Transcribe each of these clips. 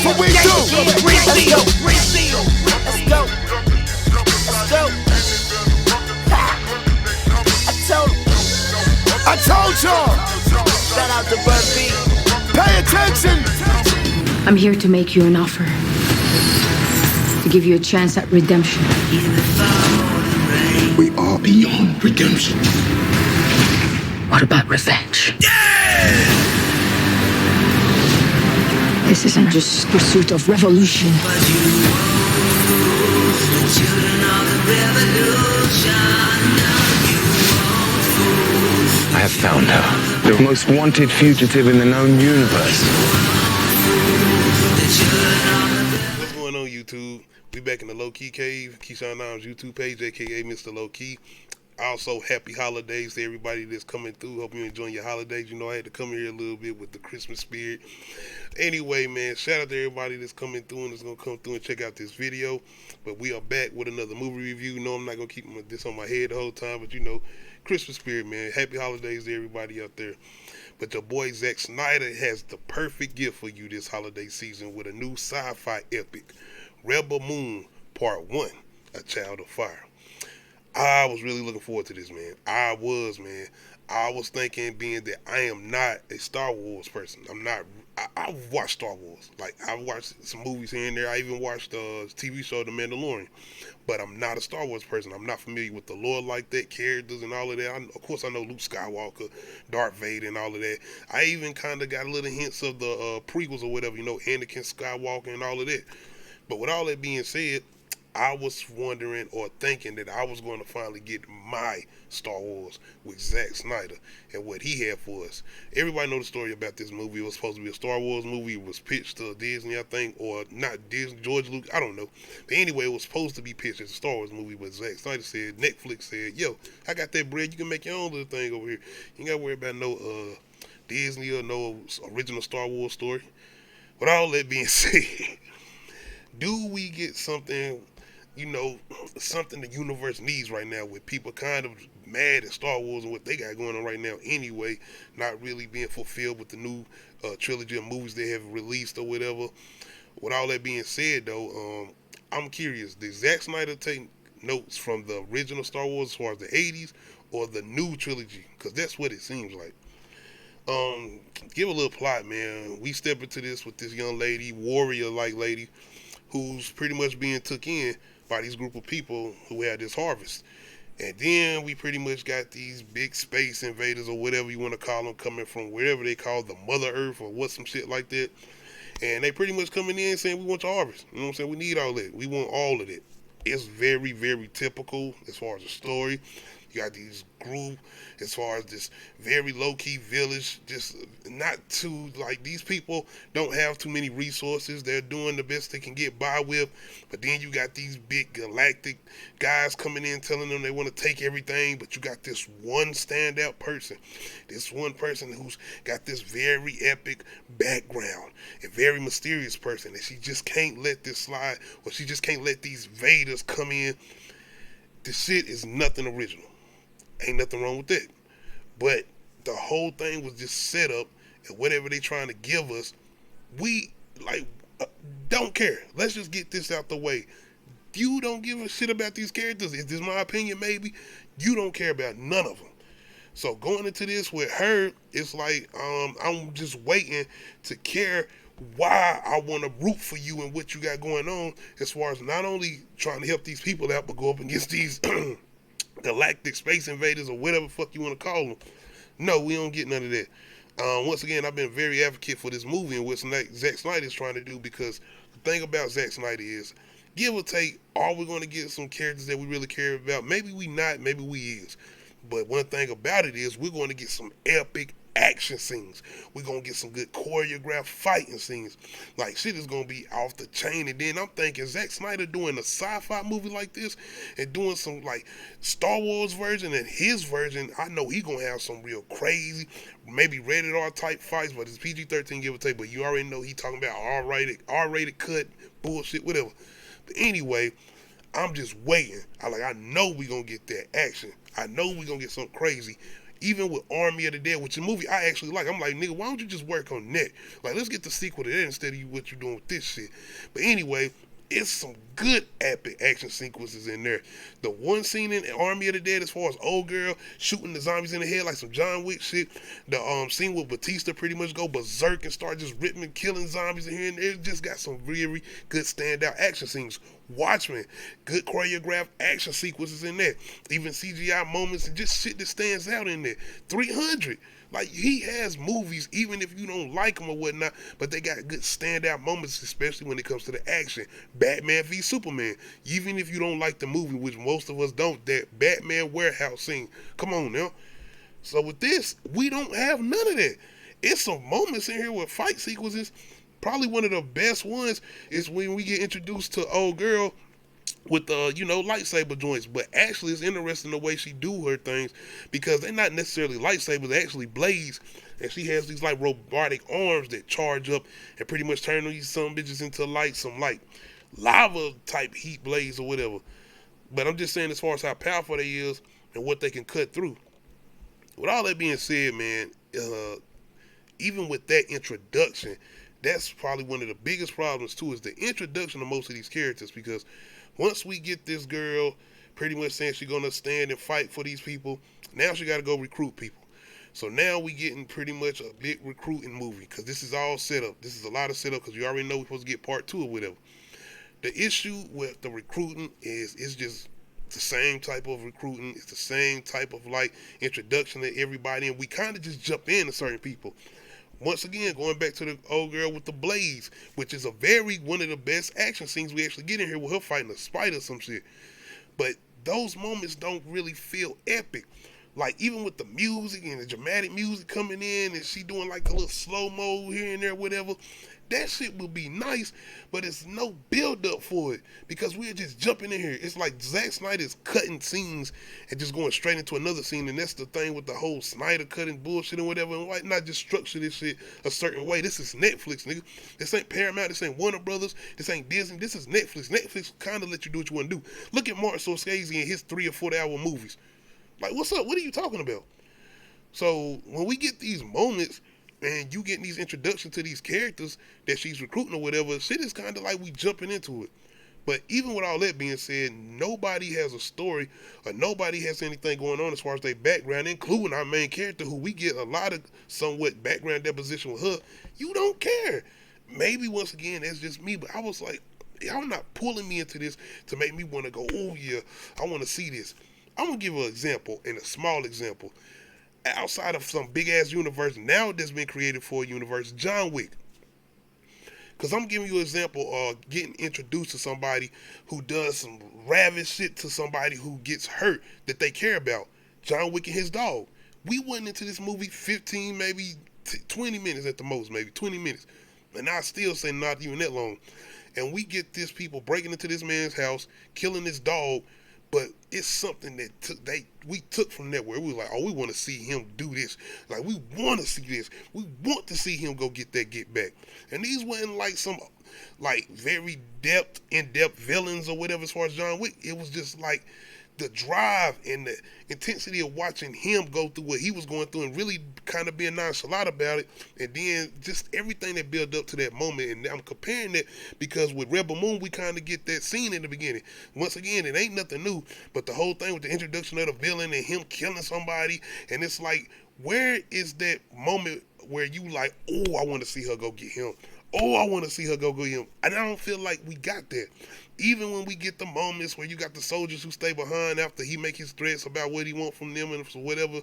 That's what we do. Reseal. Let's go. Let's go. I told y'all. Shout out to Bird B. Pay attention. I'm here to make you an offer. To give you a chance at redemption. We are beyond redemption. What about revenge? This isn't just pursuit of revolution. I have found her. The most wanted fugitive in the known universe. What's going on, YouTube? We back in the Low Key Cave, Keyshawn Nimes YouTube page, aka Mr. Low Key. Also, happy holidays to everybody that's coming through. Hope you're enjoying your holidays. You know, I had to come here a little bit with the Christmas spirit. Anyway, man, shout out to everybody that's coming through and that's going to come through and check out this video. But we are back with another movie review. You know, I'm not going to keep this on my head the whole time, but you know, Christmas spirit, man. Happy holidays to everybody out there. But your boy Zack Snyder has the perfect gift for you this holiday season with a new sci-fi epic, Rebelmoon Part 1, A Child of Fire. I was really looking forward to this, man. I was thinking, being that I am not a Star Wars person. I've watched Star Wars. Like, I've watched some movies here and there. I even watched the TV show The Mandalorian. But I'm not a Star Wars person. I'm not familiar with the lore like that, characters and all of that. Of course, I know Luke Skywalker, Darth Vader and all of that. I even kind of got a little hints of the prequels or whatever, you know, Anakin Skywalker and all of that. But with all that being said, I was wondering or thinking that I was going to finally get my Star Wars with Zack Snyder and what he had for us. Everybody know the story about this movie. It was supposed to be a Star Wars movie. It was pitched to Disney, I think, or not Disney, George Lucas, I don't know. But anyway, it was supposed to be pitched as a Star Wars movie, but Zack Snyder said, Netflix said, yo, I got that bread. You can make your own little thing over here. You ain't got to worry about no Disney or no original Star Wars story. With all that being said, do we get something, you know, something the universe needs right now, with people kind of mad at Star Wars and what they got going on right now anyway, not really being fulfilled with the new trilogy of movies they have released or whatever. With all that being said, though, I'm curious, did Zack Snyder take notes from the original Star Wars as far as the 80s or the new trilogy? Because that's what it seems like. Give a little plot, man. We step into this with this young lady, warrior-like lady, who's pretty much being took in by these group of people who had this harvest. And then we pretty much got these big space invaders or whatever you want to call them, coming from wherever they call the Mother Earth or what, some shit like that. And they pretty much coming in saying, we want your harvest. You know what I'm saying? We need all that. We want all of it. It's very, very typical as far as the story. You got these group, as far as this very low-key village, just not too, like, these people don't have too many resources. They're doing the best they can get by with. But then you got these big galactic guys coming in telling them they want to take everything. But you got this one standout person, this one person who's got this very epic background, a very mysterious person, and she just can't let this slide, or she just can't let these Vaders come in. The shit is nothing original. Ain't nothing wrong with that. But the whole thing was just set up, and whatever they trying to give us, we, like, don't care. Let's just get this out the way. You don't give a shit about these characters. Is this my opinion? Maybe. You don't care about none of them. So going into this with her, it's like, I'm just waiting to care why I want to root for you and what you got going on, as far as not only trying to help these people out, but go up against these galactic space invaders or whatever the fuck you want to call them. No, we don't get none of that. Once again, I've been very advocate for this movie and what Zack Snyder is trying to do, because the thing about Zack Snyder is, give or take, are we going to get some characters that we really care about? Maybe we not, maybe we is. But one thing about it is, we're going to get some epic action scenes. We're going to get some good choreographed fighting scenes. Like, shit is going to be off the chain. And then I'm thinking, Zack Snyder doing a sci-fi movie like this and doing some, like, Star Wars version and his version, I know he going to have some real crazy, maybe rated R type fights, but it's PG-13, give or take. But you already know he talking about R-rated cut, bullshit, whatever. But anyway, I'm just waiting. I know we going to get that action. I know we going to get something crazy. Even with Army of the Dead, which is a movie I actually like. I'm like, nigga, why don't you just work on that? Like, let's get the sequel to that instead of what you're doing with this shit. But anyway, it's some good epic action sequences in there. The one scene in Army of the Dead, as far as old girl shooting the zombies in the head like some John Wick shit. The scene with Batista pretty much go berserk and start just ripping and killing zombies in here and there. It just got some really good standout action scenes. Watchmen, good choreographed action sequences in there. Even CGI moments and just shit that stands out in there. 300. Like, he has movies, even if you don't like them or whatnot, but they got good standout moments, especially when it comes to the action. Batman v Superman. Even if you don't like the movie, which most of us don't, that Batman warehouse scene. Come on now. So with this, we don't have none of that. It's some moments in here with fight sequences. Probably one of the best ones is when we get introduced to old girl with lightsaber joints. But actually, it's interesting the way she do her things, because they're not necessarily lightsabers, they're actually blades, and she has these like robotic arms that charge up and pretty much turn these some bitches into like some like lava type heat blades or whatever. But I'm just saying, as far as how powerful they is and what they can cut through. With all that being said, man, even with that introduction, that's probably one of the biggest problems too, is the introduction of most of these characters. Because once we get this girl pretty much saying she's gonna stand and fight for these people, now she gotta go recruit people. So now we getting pretty much a big recruiting movie, because this is all set up. This is a lot of setup, because you already know we're supposed to get part 2 or whatever. The issue with the recruiting is it's just the same type of recruiting. It's the same type of like introduction to everybody, and we kind of just jump into certain people. Once again, going back to the old girl with the blades, which is one of the best action scenes we actually get in here, with her fighting a spider or some shit. But those moments don't really feel epic. Like, even with the music and the dramatic music coming in, and she doing like a little slow-mo here and there, whatever, that shit would be nice, but it's no build-up for it, because we're just jumping in here. It's like Zack Snyder's cutting scenes and just going straight into another scene, and that's the thing with the whole Snyder cutting bullshit and whatever, and why not just structure this shit a certain way? This is Netflix, nigga. This ain't Paramount, this ain't Warner Brothers, this ain't Disney, this is Netflix. Netflix kind of let you do what you want to do. Look at Martin Scorsese and his 3 or 4 hour movies. Like, what's up? What are you talking about? So when we get these moments and you get these introductions to these characters that she's recruiting or whatever, shit is kind of like we jumping into it. But even with all that being said, nobody has a story or nobody has anything going on as far as their background, including our main character, who we get a lot of somewhat background deposition with her. You don't care. Maybe once again, that's just me, but I was like, y'all not pulling me into this to make me want to go, oh yeah, I want to see this. I'm going to give an example, and a small example. Outside of some big-ass universe, now that's been created for a universe, John Wick. Because I'm giving you an example of getting introduced to somebody who does some ravish shit to somebody who gets hurt that they care about. John Wick and his dog. We went into this movie 15, maybe 20 minutes at the most, maybe 20 minutes. And I still say not even that long. And we get this people breaking into this man's house, killing his dog. But it's something that we took from that, where we was like, oh, we want to see him do this. Like, we want to see this. We want to see him go get that get back. And these weren't like some like very in-depth villains or whatever as far as John Wick. It was just like the drive and the intensity of watching him go through what he was going through and really kind of being nonchalant about it, and then just everything that built up to that moment. And I'm comparing that because with Rebel Moon, we kind of get that scene in the beginning. Once again, it ain't nothing new, but the whole thing with the introduction of the villain and him killing somebody, and it's like, where is that moment where you like, oh, I want to see her go get him. Oh, I want to see her go get him. And I don't feel like we got that. Even when we get the moments where you got the soldiers who stay behind after he make his threats about what he want from them and whatever,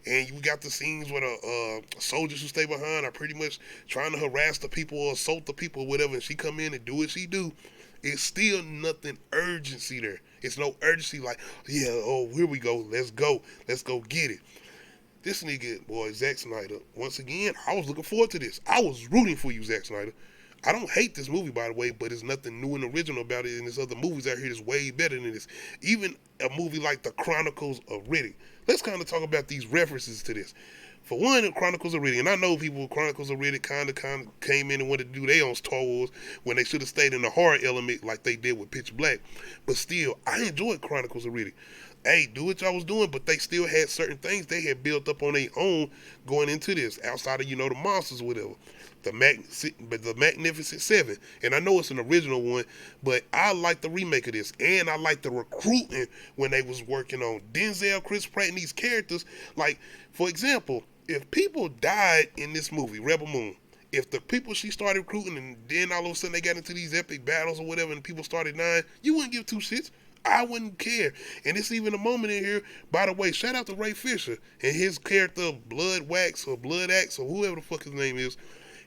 and you got the scenes where the soldiers who stay behind are pretty much trying to harass the people or assault the people or whatever, and she come in and do what she do, it's still nothing urgency there. It's no urgency like, yeah, oh, here we go. Let's go get it. This nigga, boy, Zack Snyder, once again, I was looking forward to this. I was rooting for you, Zack Snyder. I don't hate this movie, by the way, but there's nothing new and original about it, and there's other movies out here that's way better than this. Even a movie like The Chronicles of Riddick. Let's kind of talk about these references to this. For one, The Chronicles of Riddick, and I know people with Chronicles of Riddick kind of came in and wanted to do their own Star Wars when they should have stayed in the horror element like they did with Pitch Black. But still, I enjoyed Chronicles of Riddick. hey, do what y'all was doing, but they still had certain things they had built up on their own going into this, outside of, you know, the monsters or whatever. The Magnificent Seven. And I know it's an original one, but I like the remake of this. And I like the recruiting when they was working on Denzel, Chris Pratt, and these characters. Like, for example, if people died in this movie, Rebel Moon, if the people she started recruiting and then all of a sudden they got into these epic battles or whatever and people started dying, you wouldn't give two shits. I wouldn't care. And it's even a moment in here, by the way, shout out to Ray Fisher and his character Blood Wax or Blood Axe or whoever the fuck his name is.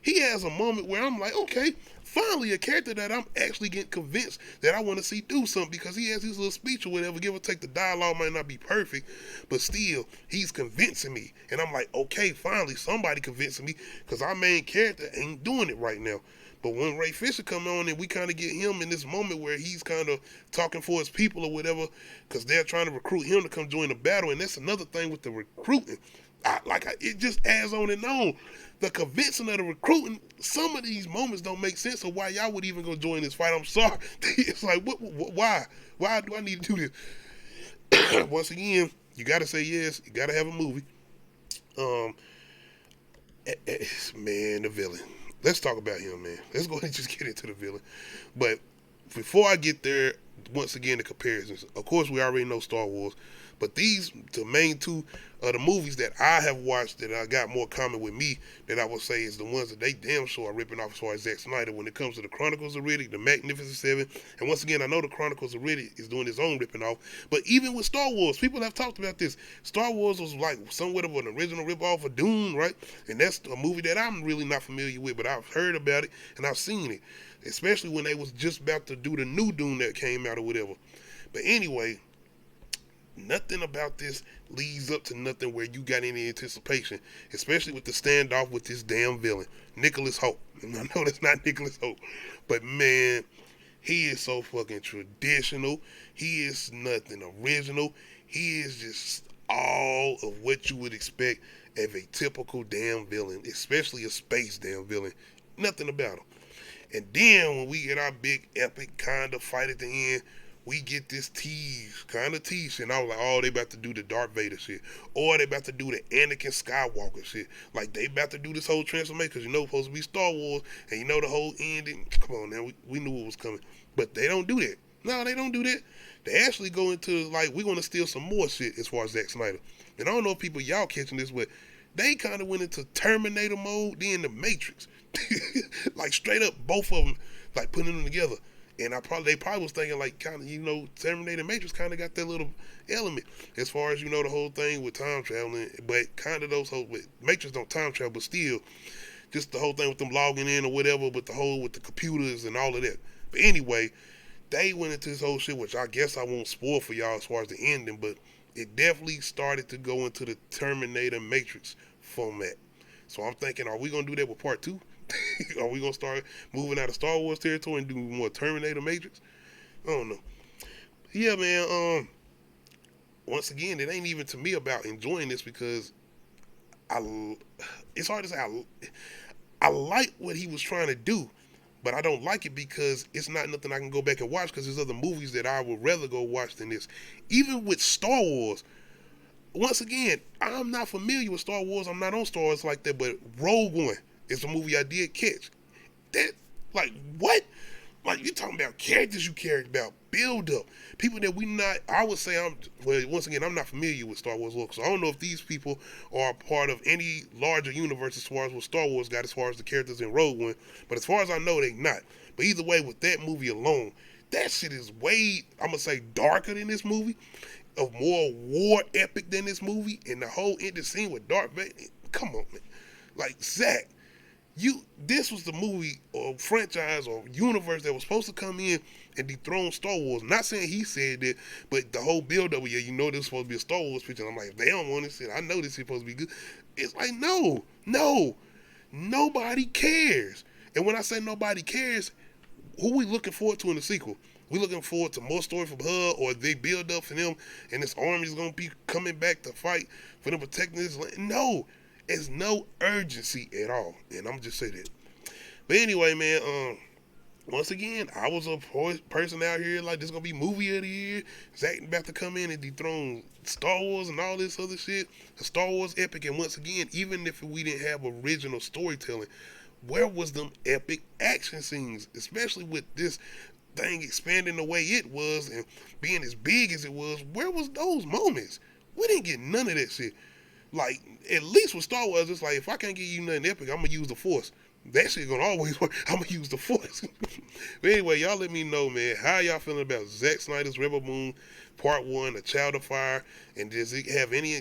He has a moment where I'm like, okay, finally a character that I'm actually getting convinced that I want to see do something, because he has his little speech or whatever, give or take, the dialogue might not be perfect, but still, he's convincing me. And I'm like, okay, finally somebody convincing me, because our main character ain't doing it right now. But when Ray Fisher come on and we kind of get him in this moment where he's kind of talking for his people or whatever, because they're trying to recruit him to come join the battle, and that's another thing with the recruiting. It just adds on and on. The convincing of the recruiting, some of these moments don't make sense of why y'all would even go join this fight. I'm sorry. It's like, why? Why do I need to do this? Once again, you got to say yes. You got to have a movie. Man, the villain. Let's talk about him, man. Let's go ahead and just get into the villain. But before I get there, once again, the comparisons. Of course, we already know Star Wars. But these, the main two of the movies that I have watched that I got more common with me, that I would say is the ones that they damn sure are ripping off as far as Zacksnyder when it comes to the Chronicles of Riddick, the Magnificent Seven. And once again, I know the Chronicles of Riddick is doing its own ripping off. But even with Star Wars, people have talked about this. Star Wars was like somewhat of an original rip-off of Dune, right? And that's a movie that I'm really not familiar with, but I've heard about it and I've seen it. Especially when they was just about to do the new Dune that came out or whatever. But anyway, nothing about this leads up to nothing where you got any anticipation, especially with the standoff with this damn villain, Nicholas Hoult. And I know that's not Nicholas Hoult, but man, he is so fucking traditional. He is nothing original. He is just all of what you would expect of a typical damn villain, especially a space damn villain. Nothing about him. And then when we get our big epic kind of fight at the end, we get this kind of tease, and I was like, oh, they about to do the Darth Vader shit, or they about to do the Anakin Skywalker shit. Like, they about to do this whole transformation, because you know it's supposed to be Star Wars, and you know the whole ending. Come on now, we knew it was coming. But they don't do that. No, they don't do that. They actually go into, like, we're going to steal some more shit as far as Zack Snyder. And I don't know if people, y'all catching this, but they kind of went into Terminator mode, then the Matrix. Like, straight up, both of them, like, putting them together. And they probably was thinking, like, kind of, you know, Terminator Matrix kind of got that little element as far as, you know, the whole thing with time traveling. But kind of those whole, Matrix don't time travel, but still, just the whole thing with them logging in or whatever, with the computers and all of that. But anyway, they went into this whole shit, which I guess I won't spoil for y'all as far as the ending, but it definitely started to go into the Terminator Matrix format. So I'm thinking, are we going to do that with part 2? Are we gonna start moving out of Star Wars territory and do more Terminator Matrix? I don't know. Yeah, man. Once again, it ain't even to me about enjoying this, because it's hard to say. I like what he was trying to do, but I don't like it because it's not nothing I can go back and watch, because there's other movies that I would rather go watch than this. Even with Star Wars, once again, I'm not familiar with Star Wars. I'm not on Star Wars like that, but Rogue One, it's a movie I did catch. That, like, what? Like, you talking about characters you cared about, build up. People that I would say once again, I'm not familiar with Star Wars lore, so I don't know if these people are part of any larger universe as far as what Star Wars got as far as the characters in Rogue One, but as far as I know, they not. But either way, with that movie alone, that shit is way, I'm going to say, darker than this movie, of more war epic than this movie, and the whole ending scene with Darth Vader. Come on, man. Like, Zach, this was the movie or franchise or universe that was supposed to come in and dethrone Star Wars. Not saying he said that, but the whole build up, yeah, you know this is supposed to be a Star Wars picture. And I'm like, if they don't want this shit, I know this is supposed to be good. It's like, no, nobody cares. And when I say nobody cares, who we looking forward to in the sequel? We looking forward to more story from her, or they build up for them and this army is gonna be coming back to fight for them protecting this land? No. There's no urgency at all, and I'm just saying that. But anyway, man, once again, I was a person out here like this gonna be movie of the year. Zach about to come in and dethrone Star Wars and all this other shit. A Star Wars epic, and once again, even if we didn't have original storytelling, where was them epic action scenes? Especially with this thing expanding the way it was and being as big as it was, where was those moments? We didn't get none of that shit. Like, at least with Star Wars, it's like, if I can't give you nothing epic, I'm gonna use the Force. That shit gonna always work. I'm gonna use the Force. But anyway, y'all let me know, man, how y'all feeling about Zack Snyder's Rebel Moon Part 1, A Child of Fire, and does it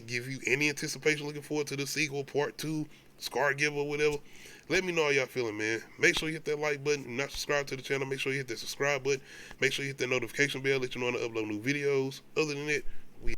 give you any anticipation looking forward to the sequel, Part 2, Scar Giver, or whatever? Let me know how y'all feeling, man. Make sure you hit that like button. If you're not subscribed to the channel, make sure you hit that subscribe button. Make sure you hit that notification bell, let you know when I upload new videos. Other than that,